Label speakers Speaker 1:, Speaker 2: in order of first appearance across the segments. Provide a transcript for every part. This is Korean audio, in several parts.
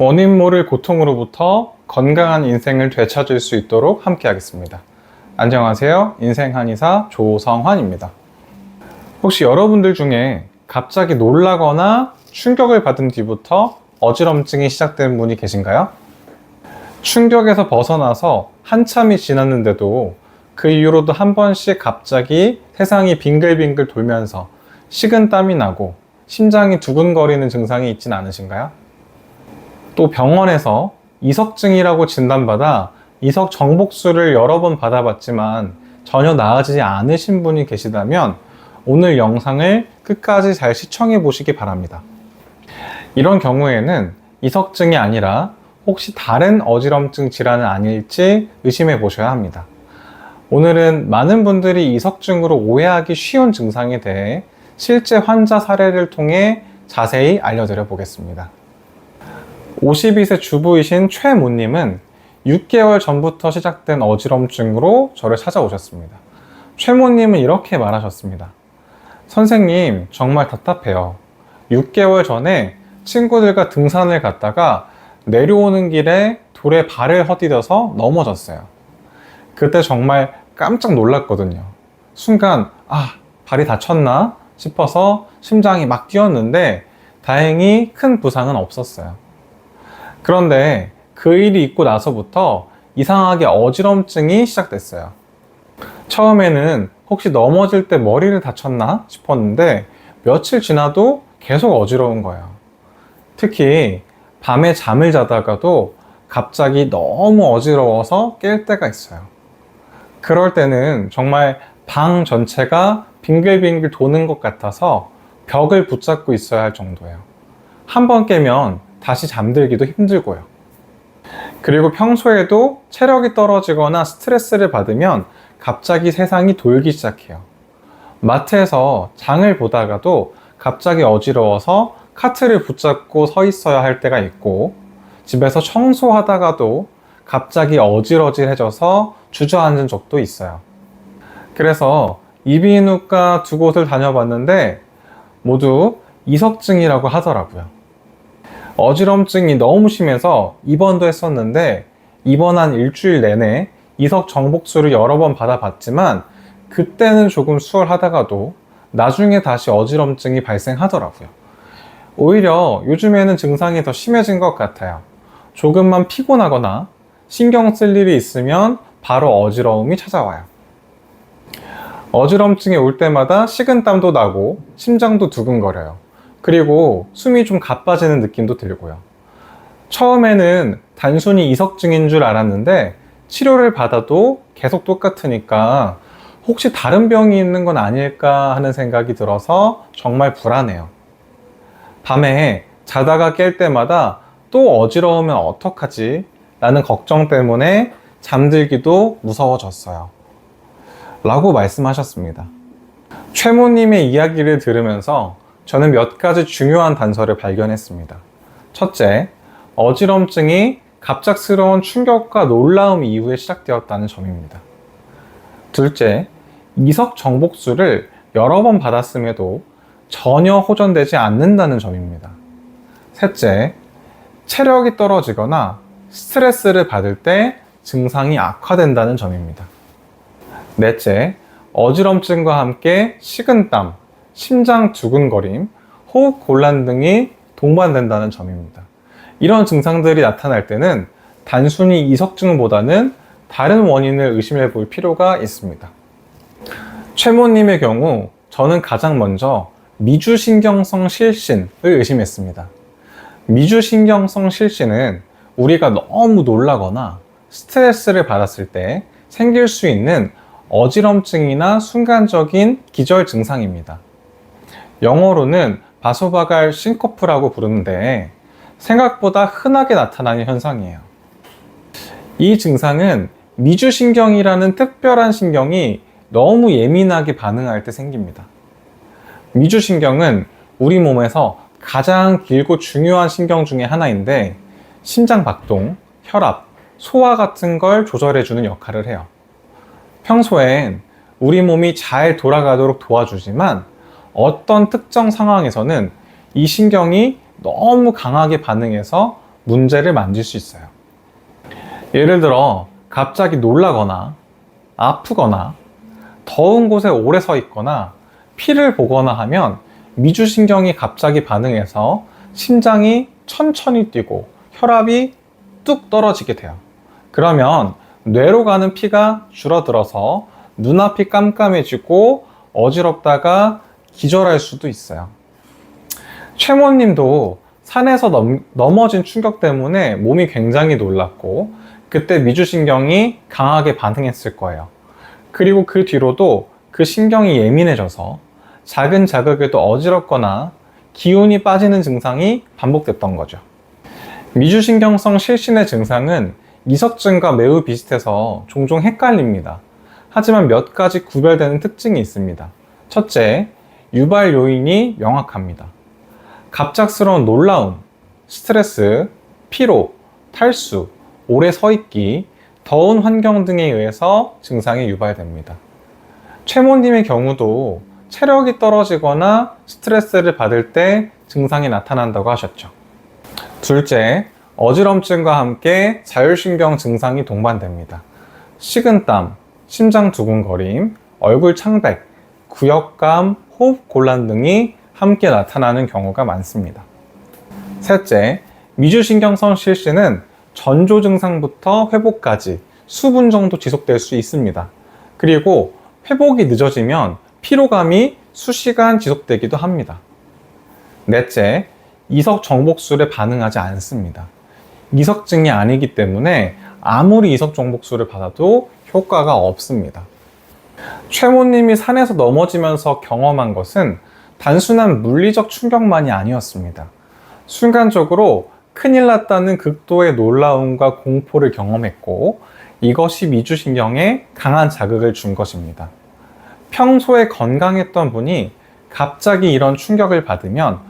Speaker 1: 원인 모를 고통으로부터 건강한 인생을 되찾을 수 있도록 함께 하겠습니다. 안녕하세요. 인생 한의사 조성환입니다. 혹시 여러분들 중에 갑자기 놀라거나 충격을 받은 뒤부터 어지럼증이 시작된 분이 계신가요? 충격에서 벗어나서 한참이 지났는데도 그 이후로도 한 번씩 갑자기 세상이 빙글빙글 돌면서 식은땀이 나고 심장이 두근거리는 증상이 있진 않으신가요? 또 병원에서 이석증이라고 진단받아 이석 정복술을 여러 번 받아봤지만 전혀 나아지지 않으신 분이 계시다면 오늘 영상을 끝까지 잘 시청해 보시기 바랍니다. 이런 경우에는 이석증이 아니라 혹시 다른 어지럼증 질환은 아닐지 의심해 보셔야 합니다. 오늘은 많은 분들이 이석증으로 오해하기 쉬운 증상에 대해 실제 환자 사례를 통해 자세히 알려드려 보겠습니다. 52세 주부이신 최모님은 6개월 전부터 시작된 어지럼증으로 저를 찾아오셨습니다. 최모님은 이렇게 말하셨습니다. 선생님, 정말 답답해요. 6개월 전에 친구들과 등산을 갔다가 내려오는 길에 돌에 발을 헛디뎌서 넘어졌어요. 그때 정말 깜짝 놀랐거든요. 순간 발이 다쳤나 싶어서 심장이 막 뛰었는데 다행히 큰 부상은 없었어요. 그런데 그 일이 있고 나서부터 이상하게 어지럼증이 시작됐어요. 처음에는 혹시 넘어질 때 머리를 다쳤나 싶었는데 며칠 지나도 계속 어지러운 거예요. 특히 밤에 잠을 자다가도 갑자기 너무 어지러워서 깰 때가 있어요. 그럴 때는 정말 방 전체가 빙글빙글 도는 것 같아서 벽을 붙잡고 있어야 할 정도예요. 한 번 깨면 다시 잠들기도 힘들고요. 그리고 평소에도 체력이 떨어지거나 스트레스를 받으면 갑자기 세상이 돌기 시작해요. 마트에서 장을 보다가도 갑자기 어지러워서 카트를 붙잡고 서 있어야 할 때가 있고, 집에서 청소하다가도 갑자기 어질어질해져서 주저앉은 적도 있어요. 그래서 이비인후과 두 곳을 다녀봤는데 모두 이석증이라고 하더라고요. 어지럼증이 너무 심해서 입원도 했었는데 입원한 일주일 내내 이석 정복술을 여러 번 받아봤지만 그때는 조금 수월하다가도 나중에 다시 어지럼증이 발생하더라고요. 오히려 요즘에는 증상이 더 심해진 것 같아요. 조금만 피곤하거나 신경 쓸 일이 있으면 바로 어지러움이 찾아와요. 어지럼증이 올 때마다 식은땀도 나고 심장도 두근거려요. 그리고 숨이 좀 가빠지는 느낌도 들고요. 처음에는 단순히 이석증인 줄 알았는데 치료를 받아도 계속 똑같으니까 혹시 다른 병이 있는 건 아닐까 하는 생각이 들어서 정말 불안해요. 밤에 자다가 깰 때마다 또 어지러우면 어떡하지? 라는 걱정 때문에 잠들기도 무서워졌어요. 라고 말씀하셨습니다. 최모님의 이야기를 들으면서 저는 몇 가지 중요한 단서를 발견했습니다. 첫째, 어지럼증이 갑작스러운 충격과 놀라움 이후에 시작되었다는 점입니다. 둘째, 이석 정복술을 여러 번 받았음에도 전혀 호전되지 않는다는 점입니다. 셋째, 체력이 떨어지거나 스트레스를 받을 때 증상이 악화된다는 점입니다. 넷째, 어지럼증과 함께 식은땀, 심장 두근거림, 호흡 곤란 등이 동반된다는 점입니다. 이런 증상들이 나타날 때는 단순히 이석증보다는 다른 원인을 의심해 볼 필요가 있습니다. 최모님의 경우 저는 가장 먼저 미주신경성 실신을 의심했습니다. 미주신경성 실신은 우리가 너무 놀라거나 스트레스를 받았을 때 생길 수 있는 어지럼증이나 순간적인 기절 증상입니다. 영어로는 바소바갈 싱코프라고 부르는데 생각보다 흔하게 나타나는 현상이에요. 이 증상은 미주신경이라는 특별한 신경이 너무 예민하게 반응할 때 생깁니다. 미주신경은 우리 몸에서 가장 길고 중요한 신경 중에 하나인데 심장 박동, 혈압, 소화 같은 걸 조절해주는 역할을 해요. 평소엔 우리 몸이 잘 돌아가도록 도와주지만 어떤 특정 상황에서는 이 신경이 너무 강하게 반응해서 문제를 만들 수 있어요. 예를 들어 갑자기 놀라거나 아프거나 더운 곳에 오래 서 있거나 피를 보거나 하면 미주신경이 갑자기 반응해서 심장이 천천히 뛰고 혈압이 뚝 떨어지게 돼요. 그러면 뇌로 가는 피가 줄어들어서 눈앞이 깜깜해지고 어지럽다가 기절할 수도 있어요. 최모님도 산에서 넘어진 충격 때문에 몸이 굉장히 놀랐고 그때 미주신경이 강하게 반응했을 거예요. 그리고 그 뒤로도 그 신경이 예민해져서 작은 자극에도 어지럽거나 기운이 빠지는 증상이 반복됐던 거죠. 미주신경성 실신의 증상은 이석증과 매우 비슷해서 종종 헷갈립니다. 하지만 몇 가지 구별되는 특징이 있습니다. 첫째, 유발 요인이 명확합니다. 갑작스러운 놀라움, 스트레스, 피로, 탈수, 오래 서 있기, 더운 환경 등에 의해서 증상이 유발됩니다. 최모님의 경우도 체력이 떨어지거나 스트레스를 받을 때 증상이 나타난다고 하셨죠. 둘째, 어지럼증과 함께 자율신경 증상이 동반됩니다. 식은땀, 심장 두근거림, 얼굴 창백, 구역감, 호흡 곤란 등이 함께 나타나는 경우가 많습니다. 셋째, 미주신경성 실신은 전조 증상부터 회복까지 수분 정도 지속될 수 있습니다. 그리고 회복이 늦어지면 피로감이 수시간 지속되기도 합니다. 넷째, 이석 정복술에 반응하지 않습니다. 이석증이 아니기 때문에 아무리 이석 정복술을 받아도 효과가 없습니다. 최모님이 산에서 넘어지면서 경험한 것은 단순한 물리적 충격만이 아니었습니다. 순간적으로 큰일 났다는 극도의 놀라움과 공포를 경험했고 이것이 미주신경에 강한 자극을 준 것입니다. 평소에 건강했던 분이 갑자기 이런 충격을 받으면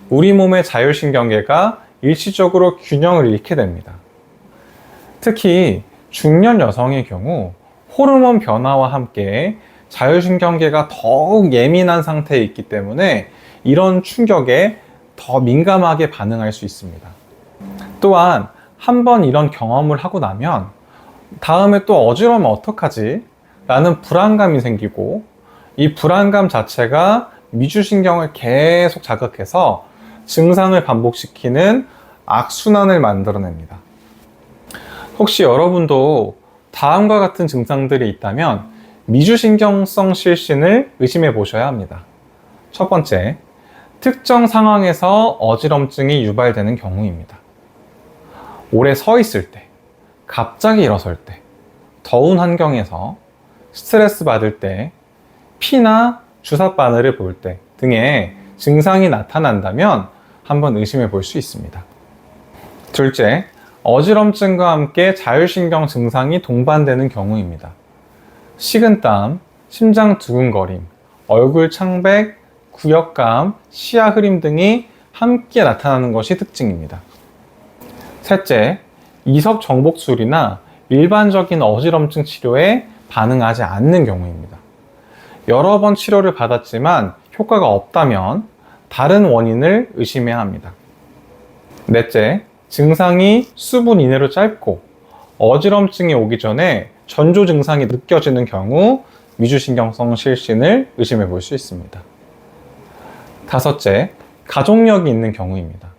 Speaker 1: 우리 몸의 자율신경계가 일시적으로 균형을 잃게 됩니다. 특히 중년 여성의 경우 호르몬 변화와 함께 자율신경계가 더욱 예민한 상태에 있기 때문에 이런 충격에 더 민감하게 반응할 수 있습니다. 또한 한번 이런 경험을 하고 나면 다음에 또 어지러우면 어떡하지? 라는 불안감이 생기고 이 불안감 자체가 미주신경을 계속 자극해서 증상을 반복시키는 악순환을 만들어냅니다. 혹시 여러분도 다음과 같은 증상들이 있다면 미주신경성 실신을 의심해 보셔야 합니다. 첫 번째, 특정 상황에서 어지럼증이 유발되는 경우입니다. 오래 서 있을 때, 갑자기 일어설 때, 더운 환경에서 스트레스 받을 때, 피나 주사 바늘을 볼 때 등의 증상이 나타난다면 한번 의심해 볼 수 있습니다. 둘째, 어지럼증과 함께 자율신경 증상이 동반되는 경우입니다. 식은땀, 심장 두근거림, 얼굴 창백, 구역감, 시야 흐림 등이 함께 나타나는 것이 특징입니다. 셋째, 이석 정복술이나 일반적인 어지럼증 치료에 반응하지 않는 경우입니다. 여러 번 치료를 받았지만 효과가 없다면 다른 원인을 의심해야 합니다. 넷째, 증상이 수분 이내로 짧고 어지럼증이 오기 전에 전조 증상이 느껴지는 경우 미주신경성 실신을 의심해 볼 수 있습니다. 다섯째, 가족력이 있는 경우입니다.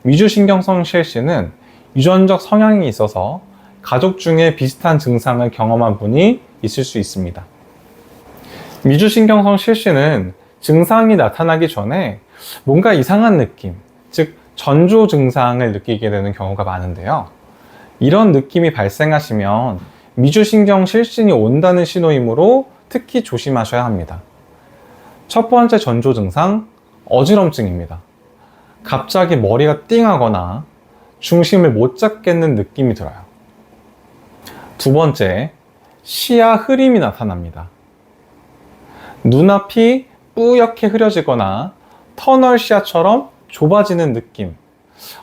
Speaker 1: 미주신경성 실신은 유전적 성향이 있어서 가족 중에 비슷한 증상을 경험한 분이 있을 수 있습니다. 미주신경성 실신은 증상이 나타나기 전에 뭔가 이상한 느낌, 즉 전조 증상을 느끼게 되는 경우가 많은데요. 이런 느낌이 발생하시면 미주신경 실신이 온다는 신호이므로 특히 조심하셔야 합니다. 첫 번째 전조 증상, 어지럼증입니다. 갑자기 머리가 띵하거나 중심을 못 잡겠는 느낌이 들어요. 두 번째, 시야 흐림이 나타납니다. 눈앞이 뿌옇게 흐려지거나 터널 시야처럼 좁아지는 느낌.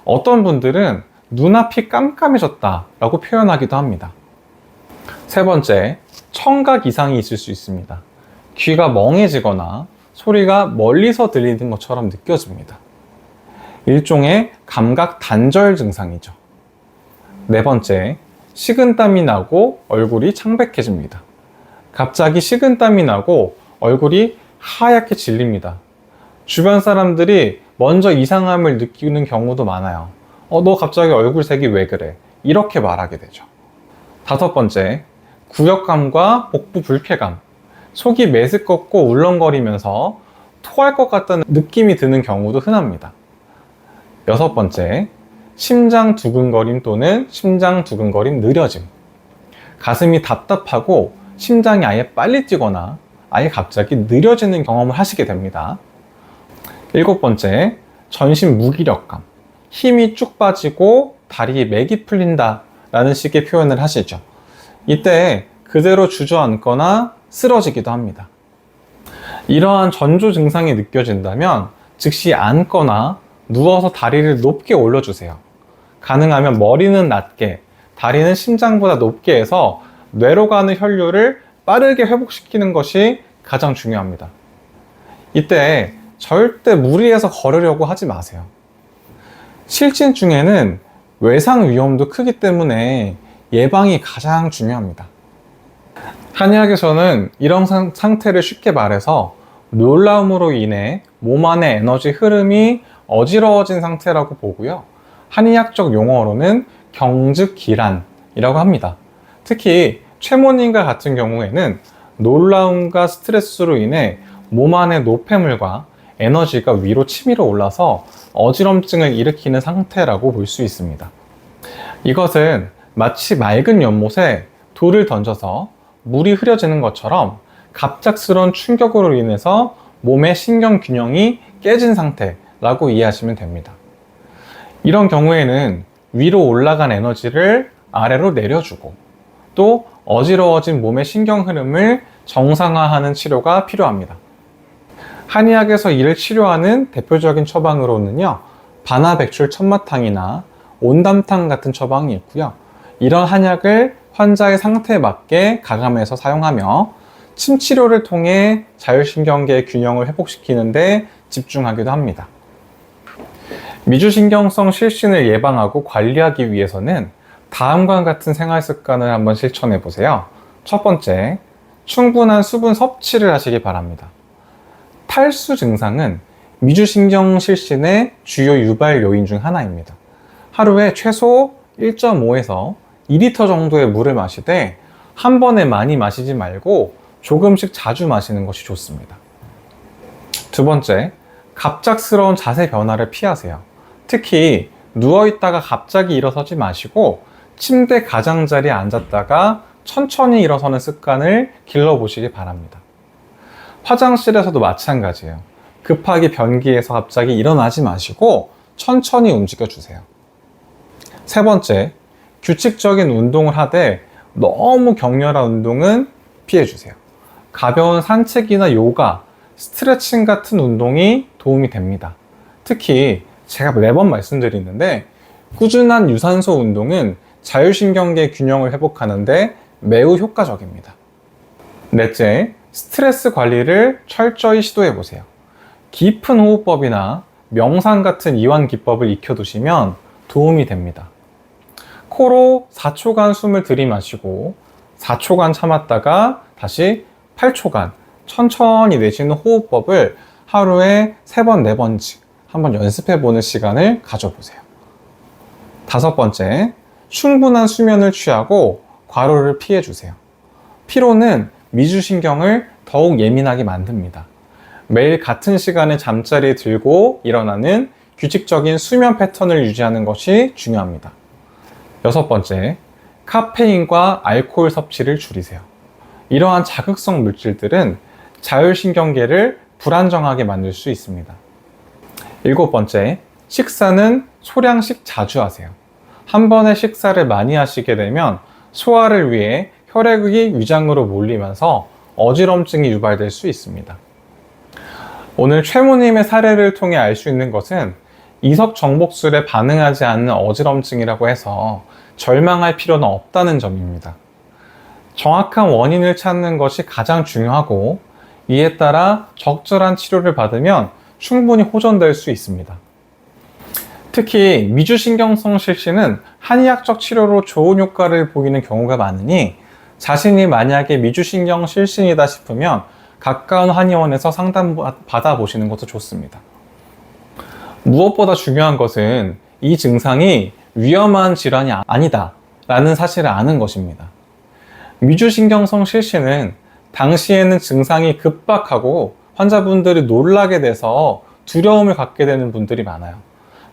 Speaker 1: 어떤 분들은 눈앞이 깜깜해졌다 라고 표현하기도 합니다. 세 번째, 청각 이상이 있을 수 있습니다. 귀가 멍해지거나 소리가 멀리서 들리는 것처럼 느껴집니다. 일종의 감각 단절 증상이죠. 네 번째, 식은땀이 나고 얼굴이 창백해집니다. 갑자기 식은땀이 나고 얼굴이 하얗게 질립니다. 주변 사람들이 먼저 이상함을 느끼는 경우도 많아요. 너 갑자기 얼굴색이 왜 그래? 이렇게 말하게 되죠. 다섯 번째, 구역감과 복부 불쾌감. 속이 메스껍고 울렁거리면서 토할 것 같다는 느낌이 드는 경우도 흔합니다. 여섯 번째, 심장 두근거림 또는 심장 두근거림 느려짐. 가슴이 답답하고 심장이 아예 빨리 뛰거나 아예 갑자기 느려지는 경험을 하시게 됩니다. 일곱 번째, 전신 무기력감. 힘이 쭉 빠지고 다리에 맥이 풀린다 라는 식의 표현을 하시죠. 이때 그대로 주저앉거나 쓰러지기도 합니다. 이러한 전조 증상이 느껴진다면 즉시 앉거나 누워서 다리를 높게 올려주세요. 가능하면 머리는 낮게, 다리는 심장보다 높게 해서 뇌로 가는 혈류를 빠르게 회복시키는 것이 가장 중요합니다. 이때 절대 무리해서 걸으려고 하지 마세요. 실진중에는 외상 위험도 크기 때문에 예방이 가장 중요합니다. 한의학에서는 이런 상태를 쉽게 말해서 놀라움으로 인해 몸 안의 에너지 흐름이 어지러워진 상태라고 보고요. 한의학적 용어로는 경즉기란이라고 합니다. 특히 최모님과 같은 경우에는 놀라움과 스트레스로 인해 몸 안의 노폐물과 에너지가 위로 치밀어 올라서 어지럼증을 일으키는 상태라고 볼 수 있습니다. 이것은 마치 맑은 연못에 돌을 던져서 물이 흐려지는 것처럼 갑작스러운 충격으로 인해서 몸의 신경 균형이 깨진 상태라고 이해하시면 됩니다. 이런 경우에는 위로 올라간 에너지를 아래로 내려주고 또 어지러워진 몸의 신경 흐름을 정상화하는 치료가 필요합니다. 한의학에서 이를 치료하는 대표적인 처방으로는요, 반하백출 천마탕이나 온담탕 같은 처방이 있고요. 이런 한약을 환자의 상태에 맞게 가감해서 사용하며 침 치료를 통해 자율신경계의 균형을 회복시키는 데 집중하기도 합니다. 미주신경성 실신을 예방하고 관리하기 위해서는 다음과 같은 생활 습관을 한번 실천해 보세요. 첫 번째, 충분한 수분 섭취를 하시기 바랍니다. 탈수 증상은 미주신경 실신의 주요 유발 요인 중 하나입니다. 하루에 최소 1.5에서 2리터 정도의 물을 마시되 한 번에 많이 마시지 말고 조금씩 자주 마시는 것이 좋습니다. 두 번째, 갑작스러운 자세 변화를 피하세요. 특히 누워있다가 갑자기 일어서지 마시고 침대 가장자리에 앉았다가 천천히 일어서는 습관을 길러보시기 바랍니다. 화장실에서도 마찬가지예요. 급하게 변기에서 갑자기 일어나지 마시고 천천히 움직여 주세요. 세 번째, 규칙적인 운동을 하되 너무 격렬한 운동은 피해 주세요. 가벼운 산책이나 요가, 스트레칭 같은 운동이 도움이 됩니다. 특히 제가 매번 말씀드리는데 꾸준한 유산소 운동은 자율신경계 균형을 회복하는데 매우 효과적입니다. 넷째, 스트레스 관리를 철저히 시도해 보세요. 깊은 호흡법이나 명상 같은 이완 기법을 익혀두시면 도움이 됩니다. 코로 4초간 숨을 들이마시고 4초간 참았다가 다시 8초간 천천히 내쉬는 호흡법을 하루에 3번, 4번씩 한번 연습해 보는 시간을 가져보세요. 다섯 번째, 충분한 수면을 취하고 과로를 피해 주세요. 피로는 미주신경을 더욱 예민하게 만듭니다. 매일 같은 시간에 잠자리에 들고 일어나는 규칙적인 수면 패턴을 유지하는 것이 중요합니다. 여섯 번째, 카페인과 알코올 섭취를 줄이세요. 이러한 자극성 물질들은 자율신경계를 불안정하게 만들 수 있습니다. 일곱 번째, 식사는 소량씩 자주 하세요. 한 번에 식사를 많이 하시게 되면 소화를 위해 혈액이 위장으로 몰리면서 어지럼증이 유발될 수 있습니다. 오늘 최모님의 사례를 통해 알 수 있는 것은 이석정복술에 반응하지 않는 어지럼증이라고 해서 절망할 필요는 없다는 점입니다. 정확한 원인을 찾는 것이 가장 중요하고 이에 따라 적절한 치료를 받으면 충분히 호전될 수 있습니다. 특히 미주신경성 실신은 한의학적 치료로 좋은 효과를 보이는 경우가 많으니 자신이 만약에 미주신경 실신이다 싶으면 가까운 한의원에서 상담 받아보시는 것도 좋습니다. 무엇보다 중요한 것은 이 증상이 위험한 질환이 아니다 라는 사실을 아는 것입니다. 미주신경성 실신은 당시에는 증상이 급박하고 환자분들이 놀라게 돼서 두려움을 갖게 되는 분들이 많아요.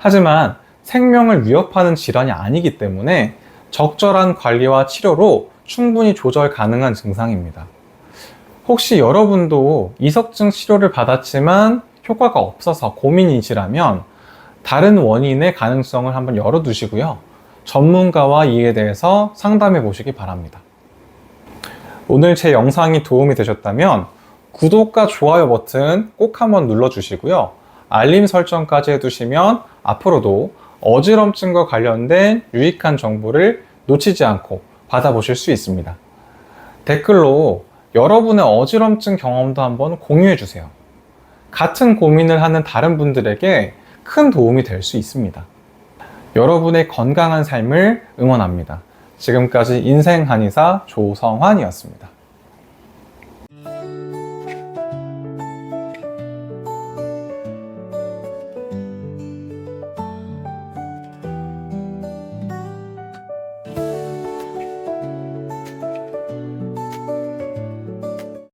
Speaker 1: 하지만 생명을 위협하는 질환이 아니기 때문에 적절한 관리와 치료로 충분히 조절 가능한 증상입니다. 혹시 여러분도 이석증 치료를 받았지만 효과가 없어서 고민이시라면 다른 원인의 가능성을 한번 열어두시고요. 전문가와 이에 대해서 상담해 보시기 바랍니다. 오늘 제 영상이 도움이 되셨다면 구독과 좋아요 버튼 꼭 한번 눌러주시고요. 알림 설정까지 해두시면 앞으로도 어지럼증과 관련된 유익한 정보를 놓치지 않고 받아보실 수 있습니다. 댓글로 여러분의 어지럼증 경험도 한번 공유해 주세요. 같은 고민을 하는 다른 분들에게 큰 도움이 될 수 있습니다. 여러분의 건강한 삶을 응원합니다. 지금까지 인생한의사 조성환이었습니다.